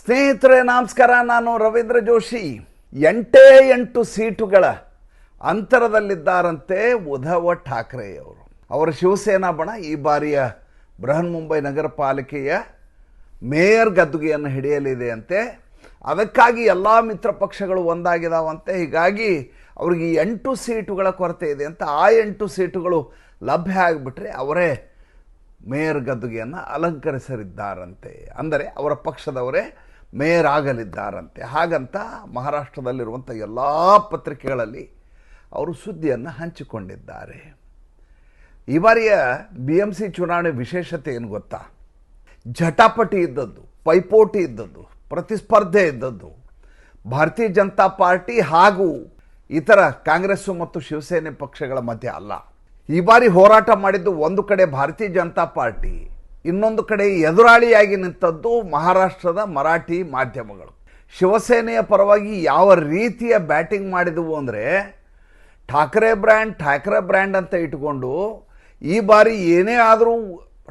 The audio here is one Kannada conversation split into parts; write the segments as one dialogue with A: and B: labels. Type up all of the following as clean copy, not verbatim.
A: ಸ್ನೇಹಿತರೆ ನಮಸ್ಕಾರ. ನಾನು ರವೀಂದ್ರ ಜೋಶಿ. 8 ಸೀಟುಗಳ ಅಂತರದಲ್ಲಿದ್ದಾರಂತೆ ಉದ್ಧವ್ ಠಾಕ್ರೆಯವರು. ಅವರ ಶಿವಸೇನಾ ಬಣ ಈ ಬಾರಿಯ ಬೃಹನ್ ಮುಂಬೈ ನಗರ ಪಾಲಿಕೆಯ ಮೇಯರ್ ಗದ್ದುಗೆಯನ್ನು ಹಿಡಿಯಲಿದೆ ಅಂತೆ. ಅದಕ್ಕಾಗಿ ಎಲ್ಲ ಮಿತ್ರ ಪಕ್ಷಗಳು ಒಂದಾಗಿದ್ದಾವಂತೆ. ಹೀಗಾಗಿ ಅವರಿಗೆ 8 ಸೀಟುಗಳ ಕೊರತೆ ಇದೆ ಅಂತ. ಆ 8 ಸೀಟುಗಳು ಲಭ್ಯ ಆಗಿಬಿಟ್ರೆ ಅವರೇ ಮೇಯರ್ ಗದ್ದುಗೆಯನ್ನು ಅಲಂಕರಿಸಲಿದ್ದಾರಂತೆ. ಅಂದರೆ ಅವರ ಪಕ್ಷದವರೇ ಮೇಯರ್ ಆಗಲಿದ್ದಾರಂತೆ. ಹಾಗಂತ ಮಹಾರಾಷ್ಟ್ರದಲ್ಲಿರುವಂಥ ಎಲ್ಲ ಪತ್ರಿಕೆಗಳಲ್ಲಿ ಅವರು ಸುದ್ದಿಯನ್ನು ಹಂಚಿಕೊಂಡಿದ್ದಾರೆ. ಈ ಬಾರಿಯ BMC ಚುನಾವಣೆ ವಿಶೇಷತೆ ಏನು ಗೊತ್ತಾ? ಜಟಾಪಟಿ ಇದ್ದದ್ದು, ಪೈಪೋಟಿ ಇದ್ದದ್ದು, ಪ್ರತಿಸ್ಪರ್ಧೆ ಇದ್ದದ್ದು ಭಾರತೀಯ ಜನತಾ ಪಾರ್ಟಿ ಹಾಗೂ ಇತರ ಕಾಂಗ್ರೆಸ್ಸು ಮತ್ತು ಶಿವಸೇನೆ ಪಕ್ಷಗಳ ಮಧ್ಯೆ ಅಲ್ಲ. ಈ ಬಾರಿ ಹೋರಾಟ ಮಾಡಿದ್ದು ಒಂದು ಕಡೆ ಭಾರತೀಯ ಜನತಾ ಪಾರ್ಟಿ, ಇನ್ನೊಂದು ಕಡೆ ಎದುರಾಳಿಯಾಗಿ ನಿಂತದ್ದು ಮಹಾರಾಷ್ಟ್ರದ ಮರಾಠಿ ಮಾಧ್ಯಮಗಳು. ಶಿವಸೇನೆಯ ಪರವಾಗಿ ಯಾವ ರೀತಿಯ ಬ್ಯಾಟಿಂಗ್ ಮಾಡಿದವು ಅಂದರೆ ಠಾಕ್ರೆ ಬ್ರ್ಯಾಂಡ್ ಅಂತ ಇಟ್ಕೊಂಡು ಈ ಬಾರಿ ಏನೇ ಆದರೂ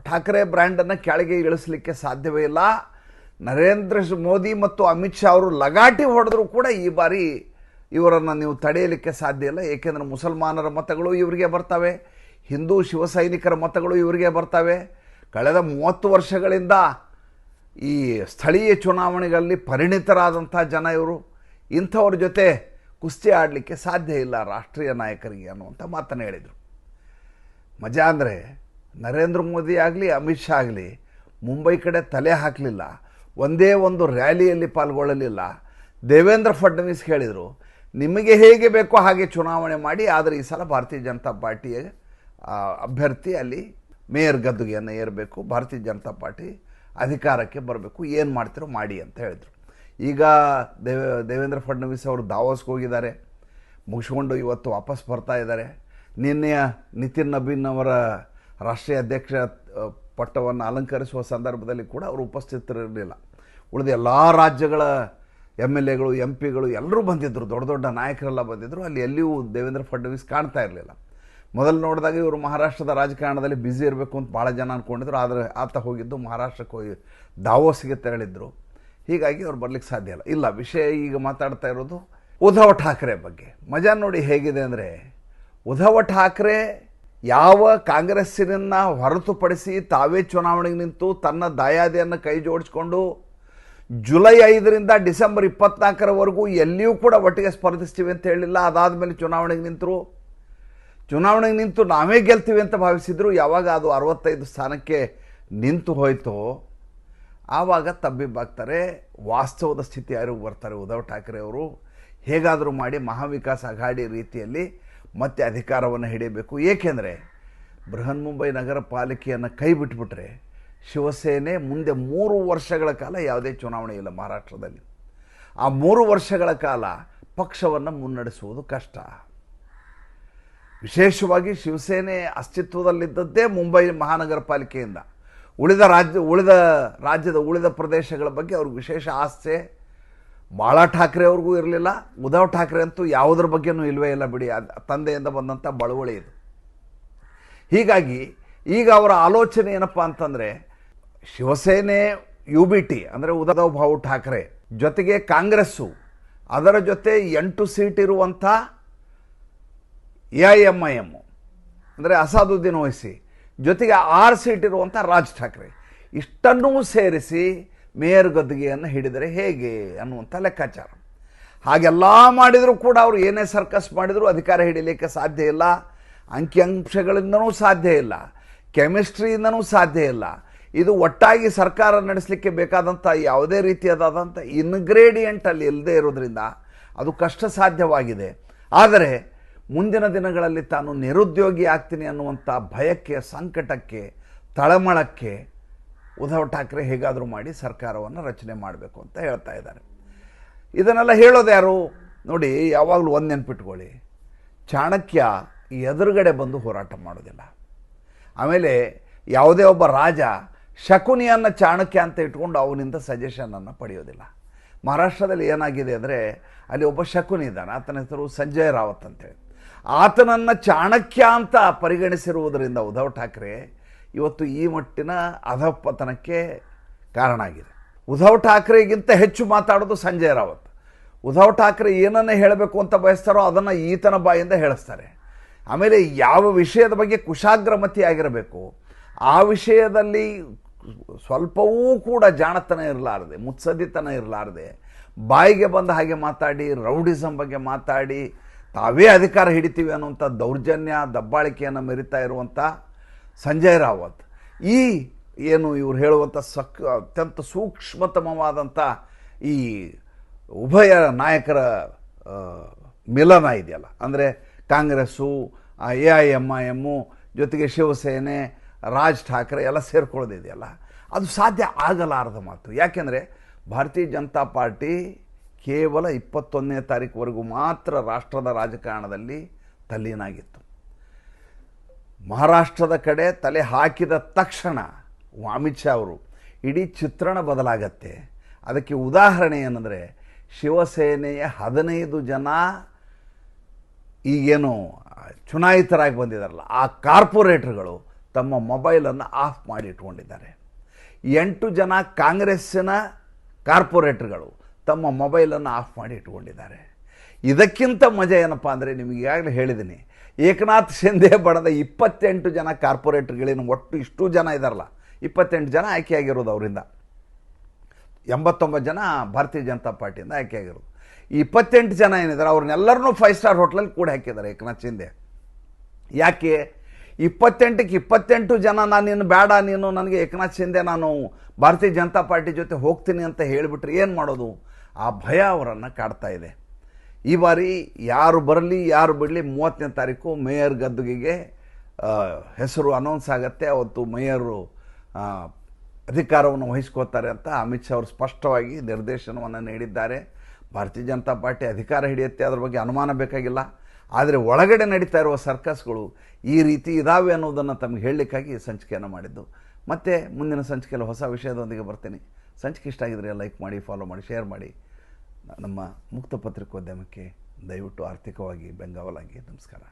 A: ಠಾಕ್ರೆ ಬ್ರ್ಯಾಂಡನ್ನು ಕೆಳಗೆ ಇಳಿಸಲಿಕ್ಕೆ ಸಾಧ್ಯವೇ ಇಲ್ಲ. ನರೇಂದ್ರ ಮೋದಿ ಮತ್ತು ಅಮಿತ್ ಶಾ ಅವರು ಲಗಾಟಿ ಹೊಡೆದರೂ ಕೂಡ ಈ ಬಾರಿ ಇವರನ್ನು ನೀವು ತಡೆಯಲಿಕ್ಕೆ ಸಾಧ್ಯ ಇಲ್ಲ. ಏಕೆಂದರೆ ಮುಸಲ್ಮಾನರ ಮತಗಳು ಇವರಿಗೆ ಬರ್ತವೆ, ಹಿಂದೂ ಶಿವಸೈನಿಕರ ಮತಗಳು ಇವರಿಗೆ ಬರ್ತವೆ. ಕಳೆದ 30 ವರ್ಷಗಳಿಂದ ಈ ಸ್ಥಳೀಯ ಚುನಾವಣೆಗಳಲ್ಲಿ ಪರಿಣಿತರಾದಂಥ ಜನ ಇವರು. ಇಂಥವ್ರ ಜೊತೆ ಕುಸ್ತಿ ಆಡಲಿಕ್ಕೆ ಸಾಧ್ಯ ಇಲ್ಲ ರಾಷ್ಟ್ರೀಯ ನಾಯಕರಿಗೆ ಅನ್ನುವಂಥ ಮಾತನ್ನು ಹೇಳಿದರು. ಮಜಾ ಅಂದರೆ ನರೇಂದ್ರ ಮೋದಿ ಆಗಲಿ ಅಮಿತ್ ಶಾ ಆಗಲಿ ಮುಂಬೈ ಕಡೆ ತಲೆ ಹಾಕಲಿಲ್ಲ, ಒಂದೇ ಒಂದು ರ್ಯಾಲಿಯಲ್ಲಿ ಪಾಲ್ಗೊಳ್ಳಲಿಲ್ಲ. ದೇವೇಂದ್ರ ಫಡ್ನವೀಸ್ ಹೇಳಿದರು, ನಿಮಗೆ ಹೇಗೆ ಬೇಕೋ ಹಾಗೆ ಚುನಾವಣೆ ಮಾಡಿ, ಆದರೆ ಈ ಸಲ ಭಾರತೀಯ ಜನತಾ ಪಾರ್ಟಿಯ ಅಭ್ಯರ್ಥಿ ಅಲ್ಲಿ ಮೇಯರ್ ಗದ್ದುಗೆಯನ್ನು ಏರಬೇಕು, ಭಾರತೀಯ ಜನತಾ ಪಾರ್ಟಿ ಅಧಿಕಾರಕ್ಕೆ ಬರಬೇಕು, ಏನು ಮಾಡ್ತಿರೋ ಮಾಡಿ ಅಂತ ಹೇಳಿದರು. ಈಗ ದೇವೇಂದ್ರ ಫಡ್ನವೀಸ್ ಅವರು ದಾವೋಸ್ಗೆ ಹೋಗಿದ್ದಾರೆ, ಮುಗಿಸ್ಕೊಂಡು ಇವತ್ತು ವಾಪಸ್ ಬರ್ತಾ ಇದ್ದಾರೆ. ನಿನ್ನೆಯ ನಿತಿನ್ ನಬೀನ್ ಅವರ ರಾಷ್ಟ್ರೀಯ ಅಧ್ಯಕ್ಷ ಪಟ್ಟವನ್ನು ಅಲಂಕರಿಸುವ ಸಂದರ್ಭದಲ್ಲಿ ಕೂಡ ಅವರು ಉಪಸ್ಥಿತರಿರಲಿಲ್ಲ. ಉಳಿದ ಎಲ್ಲ ರಾಜ್ಯಗಳ MLAಗಳು MP ಗಳು ಎಲ್ಲರೂ ಬಂದಿದ್ದರು, ದೊಡ್ಡ ದೊಡ್ಡ ನಾಯಕರೆಲ್ಲ ಬಂದಿದ್ದರು. ಅಲ್ಲಿ ಎಲ್ಲಿಯೂ ದೇವೇಂದ್ರ ಫಡ್ನವೀಸ್ ಕಾಣ್ತಾ ಇರಲಿಲ್ಲ. ಮೊದಲು ನೋಡಿದಾಗ ಇವರು ಮಹಾರಾಷ್ಟ್ರದ ರಾಜಕಾರಣದಲ್ಲಿ ಬ್ಯುಸಿ ಇರಬೇಕು ಅಂತ ಭಾಳ ಜನ ಅಂದ್ಕೊಂಡಿದ್ರು. ಆದರೆ ಆತ ಹೋಗಿದ್ದು ಮಹಾರಾಷ್ಟ್ರಕ್ಕೆ ಹೋಗಿ ದಾವೋಸ್ಗೆ ತೆರಳಿದ್ರು. ಹೀಗಾಗಿ ಅವ್ರು ಬರಲಿಕ್ಕೆ ಸಾಧ್ಯ ಇಲ್ಲ. ವಿಷಯ ಈಗ ಮಾತಾಡ್ತಾ ಇರೋದು ಉದ್ಧವ್ ಠಾಕ್ರೆ ಬಗ್ಗೆ. ಮಜಾ ನೋಡಿ ಹೇಗಿದೆ ಅಂದರೆ, ಉದ್ಧವ್ ಠಾಕ್ರೆ ಯಾವ ಕಾಂಗ್ರೆಸ್ಸಿನನ್ನು ಹೊರತುಪಡಿಸಿ ತಾವೇ ಚುನಾವಣೆಗೆ ನಿಂತು ತನ್ನ ದಾಯಾದಿಯನ್ನು ಕೈ ಜೋಡಿಸ್ಕೊಂಡು ಜುಲೈ 5ರಿಂದ ಡಿಸೆಂಬರ್ 24ರವರೆಗೂ ಎಲ್ಲಿಯೂ ಕೂಡ ಒಟ್ಟಿಗೆ ಸ್ಪರ್ಧಿಸ್ತೀವಿ ಅಂತ ಹೇಳಿಲ್ಲ. ಅದಾದಮೇಲೆ ಚುನಾವಣೆಗೆ ನಿಂತು ನಾವೇ ಗೆಲ್ತೀವಿ ಅಂತ ಭಾವಿಸಿದ್ರು. ಯಾವಾಗ ಅದು 65 ಸ್ಥಾನಕ್ಕೆ ನಿಂತು ಹೋಯಿತೋ ಆವಾಗ ತಬ್ಬಿಬ್ಬಾಗ್ತಾರೆ. ವಾಸ್ತವದ ಸ್ಥಿತಿ ಯಾರಿಗೂ ಬರ್ತಾರೆ. ಉದ್ಧವ್ ಠಾಕ್ರೆ ಅವರು ಹೇಗಾದರೂ ಮಾಡಿ ಮಹಾವಿಕಾಸ್ ಅಘಾಡಿ ರೀತಿಯಲ್ಲಿ ಮತ್ತೆ ಅಧಿಕಾರವನ್ನು ಹಿಡಿಯಬೇಕು. ಏಕೆಂದರೆ ಬೃಹನ್ ಮುಂಬೈ ನಗರ ಪಾಲಿಕೆಯನ್ನು ಕೈ ಬಿಟ್ಬಿಟ್ರೆ ಶಿವಸೇನೆ ಮುಂದೆ 3 ವರ್ಷಗಳ ಕಾಲ ಯಾವುದೇ ಚುನಾವಣೆ ಇಲ್ಲ ಮಹಾರಾಷ್ಟ್ರದಲ್ಲಿ. ಆ 3 ವರ್ಷಗಳ ಕಾಲ ಪಕ್ಷವನ್ನು ಮುನ್ನಡೆಸುವುದು ಕಷ್ಟ. ವಿಶೇಷವಾಗಿ ಶಿವಸೇನೆ ಅಸ್ತಿತ್ವದಲ್ಲಿದ್ದದ್ದೇ ಮುಂಬೈ ಮಹಾನಗರ ಪಾಲಿಕೆಯಿಂದ. ಉಳಿದ ರಾಜ್ಯದ ಉಳಿದ ಪ್ರದೇಶಗಳ ಬಗ್ಗೆ ಅವ್ರಿಗೆ ವಿಶೇಷ ಆಸೆ ಬಾಳಾ ಠಾಕ್ರೆ ಅವ್ರಿಗೂ ಇರಲಿಲ್ಲ. ಉದ್ಧವ್ ಠಾಕ್ರೆ ಅಂತೂ ಯಾವುದ್ರ ಬಗ್ಗೆನೂ ಇಲ್ಲವೇ ಇಲ್ಲ ಬಿಡಿ. ತಂದೆಯಿಂದ ಬಂದಂಥ ಬಳುವಳಿ ಇದು. ಹೀಗಾಗಿ ಈಗ ಅವರ ಆಲೋಚನೆ ಏನಪ್ಪ ಅಂತಂದರೆ, ಶಿವಸೇನೆ UBT ಅಂದರೆ ಉದ್ಧವ್ ಭಾವು ಠಾಕ್ರೆ ಜೊತೆಗೆ ಕಾಂಗ್ರೆಸ್ಸು, ಅದರ ಜೊತೆ 8 ಸೀಟ್ ಇರುವಂಥ AIMIM ಅಂದರೆ ಅಸಾದುದ್ದೀನ್ ಓವೈಸಿ, ಜೊತೆಗೆ 6 ಸೀಟ್ ಇರುವಂಥ ರಾಜ್ ಠಾಕ್ರೆ, ಇಷ್ಟನ್ನೂ ಸೇರಿಸಿ ಮೇಯರ್ ಗದ್ದುಗೆಯನ್ನು ಹಿಡಿದರೆ ಹೇಗೆ ಅನ್ನುವಂಥ ಲೆಕ್ಕಾಚಾರ. ಹಾಗೆಲ್ಲ ಮಾಡಿದರೂ ಕೂಡ ಅವರು ಏನೇ ಸರ್ಕಸ್ ಮಾಡಿದರೂ ಅಧಿಕಾರ ಹಿಡಿಯಲಿಕ್ಕೆ ಸಾಧ್ಯ ಇಲ್ಲ. ಅಂಕಿಅಂಶಗಳಿಂದನೂ ಸಾಧ್ಯ ಇಲ್ಲ, ಕೆಮಿಸ್ಟ್ರಿಯಿಂದನೂ ಸಾಧ್ಯ ಇಲ್ಲ. ಇದು ಒಟ್ಟಾಗಿ ಸರ್ಕಾರ ನಡೆಸಲಿಕ್ಕೆ ಬೇಕಾದಂಥ ಯಾವುದೇ ರೀತಿಯಾದಂಥ ಇನ್ಗ್ರೇಡಿಯೆಂಟ್ ಅಲ್ಲಿ ಇಲ್ಲದೆ ಇರೋದ್ರಿಂದ ಅದು ಕಷ್ಟ ಸಾಧ್ಯವಾಗಿದೆ. ಆದರೆ ಮುಂದಿನ ದಿನಗಳಲ್ಲಿ ತಾನು ನಿರುದ್ಯೋಗಿ ಆಗ್ತೀನಿ ಅನ್ನುವಂಥ ಭಯಕ್ಕೆ, ಸಂಕಟಕ್ಕೆ, ತಳಮಳಕ್ಕೆ ಉದ್ಧವ್ ಠಾಕ್ರೆ ಹೇಗಾದರೂ ಮಾಡಿ ಸರ್ಕಾರವನ್ನು ರಚನೆ ಮಾಡಬೇಕು ಅಂತ ಹೇಳ್ತಾ ಇದ್ದಾರೆ. ಇದನ್ನೆಲ್ಲ ಹೇಳೋದು ಯಾರು ನೋಡಿ? ಯಾವಾಗಲೂ ಒಂದು ನೆನ್ಪಿಟ್ಕೊಳ್ಳಿ, ಚಾಣಕ್ಯ ಎದುರುಗಡೆ ಬಂದು ಹೋರಾಟ ಮಾಡೋದಿಲ್ಲ. ಆಮೇಲೆ ಯಾವುದೇ ಒಬ್ಬ ರಾಜ ಶಕುನಿಯನ್ನು ಚಾಣಕ್ಯ ಅಂತ ಇಟ್ಕೊಂಡು ಅವನಿಂದ ಸಜೆಷನನ್ನು ಪಡೆಯೋದಿಲ್ಲ. ಮಹಾರಾಷ್ಟ್ರದಲ್ಲಿ ಏನಾಗಿದೆ ಅಂದರೆ, ಅಲ್ಲಿ ಒಬ್ಬ ಶಕುನಿ ಇದ್ದಾನೆ, ಆತನ ಹೆಸರು ಸಂಜಯ್ ರಾವತ್ ಅಂತೇಳಿ. ಆತನನ್ನು ಚಾಣಕ್ಯ ಅಂತ ಪರಿಗಣಿಸಿರುವುದರಿಂದ ಉದ್ಧವ್ ಠಾಕ್ರೆ ಇವತ್ತು ಈ ಮಟ್ಟಿನ ಅಧಪತನಕ್ಕೆ ಕಾರಣ ಆಗಿದೆ. ಉದ್ಧವ್ ಠಾಕ್ರೆಗಿಂತ ಹೆಚ್ಚು ಮಾತಾಡೋದು ಸಂಜಯ್ ರಾವತ್. ಉದ್ಧವ್ ಠಾಕ್ರೆ ಏನನ್ನೇ ಹೇಳಬೇಕು ಅಂತ ಬಯಸ್ತಾರೋ ಅದನ್ನು ಈತನ ಬಾಯಿಂದ ಹೇಳಿಸ್ತಾರೆ. ಆಮೇಲೆ ಯಾವ ವಿಷಯದ ಬಗ್ಗೆ ಕುಶಾಗ್ರಮತಿ ಆಗಿರಬೇಕು ಆ ವಿಷಯದಲ್ಲಿ ಸ್ವಲ್ಪವೂ ಕೂಡ ಜಾಣತನ ಇರಲಾರದೆ, ಮುತ್ಸದ್ದಿತನ ಇರಲಾರದೆ, ಬಾಯಿಗೆ ಬಂದ ಹಾಗೆ ಮಾತಾಡಿ, ರೌಡಿಸಮ್ ಬಗ್ಗೆ ಮಾತಾಡಿ, ತಾವೇ ಅಧಿಕಾರ ಹಿಡಿತೀವಿ ಅನ್ನುವಂಥ ದೌರ್ಜನ್ಯ ದಬ್ಬಾಳಿಕೆಯನ್ನು ಮೆರಿತಾ ಇರುವಂಥ ಸಂಜಯ್ ರಾವತ್ ಈ ಏನು ಇವ್ರು ಹೇಳುವಂಥ ಅತ್ಯಂತ ಸೂಕ್ಷ್ಮತಮವಾದಂಥ ಈ ಉಭಯ ನಾಯಕರ ಮಿಲನ ಇದೆಯಲ್ಲ, ಅಂದರೆ ಕಾಂಗ್ರೆಸ್ಸು, AIMIM ಜೊತೆಗೆ ಶಿವಸೇನೆ, ರಾಜ್ ಠಾಕ್ರೆ ಎಲ್ಲ ಸೇರ್ಕೊಳ್ಳೋದಿದೆಯಲ್ಲ, ಅದು ಸಾಧ್ಯ ಆಗಲಾರದ ಮಾತು. ಯಾಕೆಂದರೆ ಭಾರತೀಯ ಜನತಾ ಪಾರ್ಟಿ ಕೇವಲ 21ನೇ ತಾರೀಕುವರೆಗೂ ಮಾತ್ರ ರಾಷ್ಟ್ರದ ರಾಜಕಾರಣದಲ್ಲಿ ತಲ್ಲೀನಾಗಿತ್ತು. ಮಹಾರಾಷ್ಟ್ರದ ಕಡೆ ತಲೆ ಹಾಕಿದ ತಕ್ಷಣ ಅಮಿತ್ ಶಾ ಅವರು ಇಡೀ ಚಿತ್ರಣ ಬದಲಾಗತ್ತೆ. ಅದಕ್ಕೆ ಉದಾಹರಣೆ ಏನಂದರೆ ಶಿವಸೇನೆಯ 15 ಜನ ಈಗೇನು ಚುನಾಯಿತರಾಗಿ ಬಂದಿದ್ದಾರಲ್ಲ ಆ ಕಾರ್ಪೊರೇಟರ್ಗಳು ತಮ್ಮ ಮೊಬೈಲನ್ನು ಆಫ್ ಮಾಡಿ ಇಟ್ಕೊಂಡಿದ್ದಾರೆ. 8 ಜನ ಕಾಂಗ್ರೆಸ್ಸಿನ ಕಾರ್ಪೊರೇಟರ್ಗಳು ತಮ್ಮ ಮೊಬೈಲನ್ನು ಆಫ್ ಮಾಡಿ ಇಟ್ಕೊಂಡಿದ್ದಾರೆ. ಇದಕ್ಕಿಂತ ಮಜಾ ಏನಪ್ಪ ಅಂದರೆ, ನಿಮಗೆ ಈಗಾಗಲೇ ಹೇಳಿದ್ದೀನಿ, ಏಕನಾಥ್ ಶಿಂದೆ ಬಣದ 28 ಜನ ಕಾರ್ಪೊರೇಟರ್ಗಳೇನು ಒಟ್ಟು ಇಷ್ಟು ಜನ ಇದ್ದಾರಲ್ಲ, 28 ಜನ ಆಯ್ಕೆಯಾಗಿರೋದು ಅವರಿಂದ, 89 ಜನ ಭಾರತೀಯ ಜನತಾ ಪಾರ್ಟಿಯಿಂದ ಆಯ್ಕೆಯಾಗಿರೋದು. ಈ 28 ಜನ ಏನಿದ್ದಾರೆ ಅವ್ರನ್ನೆಲ್ಲರನ್ನೂ 5 ಸ್ಟಾರ್ ಹೋಟ್ಲಲ್ಲಿ ಕೂಡ ಹಾಕಿದ್ದಾರೆ ಏಕನಾಥ್ ಶಿಂದೆ. ಯಾಕೆ 28ಕ್ಕೆ 28 ಜನ ನೀನು ಬೇಡ, ನೀನು ನನಗೆ ಏಕನಾಥ್ ಶಿಂದೆ ನಾನು ಭಾರತೀಯ ಜನತಾ ಪಾರ್ಟಿ ಜೊತೆ ಹೋಗ್ತೀನಿ ಅಂತ ಹೇಳಿಬಿಟ್ರೆ ಏನು ಮಾಡೋದು? ಆ ಭಯ ಅವರನ್ನು ಕಾಡ್ತಾ ಇದೆ. ಈ ಬಾರಿ ಯಾರು ಬರಲಿ ಯಾರು ಬಿಡಲಿ 30ನೇ ತಾರೀಕು ಮೇಯರ್ ಗದ್ದುಗೆಗೆ ಹೆಸರು ಅನೌನ್ಸ್ ಆಗುತ್ತೆ. ಅವತ್ತು ಮೇಯರು ಅಧಿಕಾರವನ್ನು ವಹಿಸ್ಕೋತಾರೆ ಅಂತ ಅಮಿತ್ ಶಾ ಅವರು ಸ್ಪಷ್ಟವಾಗಿ ನಿರ್ದೇಶನವನ್ನು ನೀಡಿದ್ದಾರೆ. ಭಾರತೀಯ ಜನತಾ ಪಾರ್ಟಿ ಅಧಿಕಾರ ಹಿಡಿಯುತ್ತೆ, ಅದ್ರ ಬಗ್ಗೆ ಅನುಮಾನ ಬೇಕಾಗಿಲ್ಲ. ಆದರೆ ಒಳಗಡೆ ನಡೀತಾ ಇರುವ ಸರ್ಕಸ್ಗಳು ಈ ರೀತಿ ಇದಾವೆ ಅನ್ನೋದನ್ನು ತಮಗೆ ಹೇಳಲಿಕ್ಕಾಗಿ ಸಂಚಿಕೆಯನ್ನು ಮಾಡಿದ್ದು. ಮತ್ತು ಮುಂದಿನ ಸಂಚಿಕೆಯಲ್ಲಿ ಹೊಸ ವಿಷಯದೊಂದಿಗೆ ಬರ್ತೀನಿ. ಸಂಚಿಕೆ ಇಷ್ಟ ಆಗಿದ್ರೆ ಲೈಕ್ ಮಾಡಿ, ಫಾಲೋ ಮಾಡಿ, ಶೇರ್ ಮಾಡಿ. ನಮ್ಮ ಮುಕ್ತ ಪತ್ರಿಕೋದ್ಯಮಕ್ಕೆ ದಯವಿಟ್ಟು ಆರ್ಥಿಕವಾಗಿ ಬೆಂಗಾವಲಾಗಿ. ನಮಸ್ಕಾರ.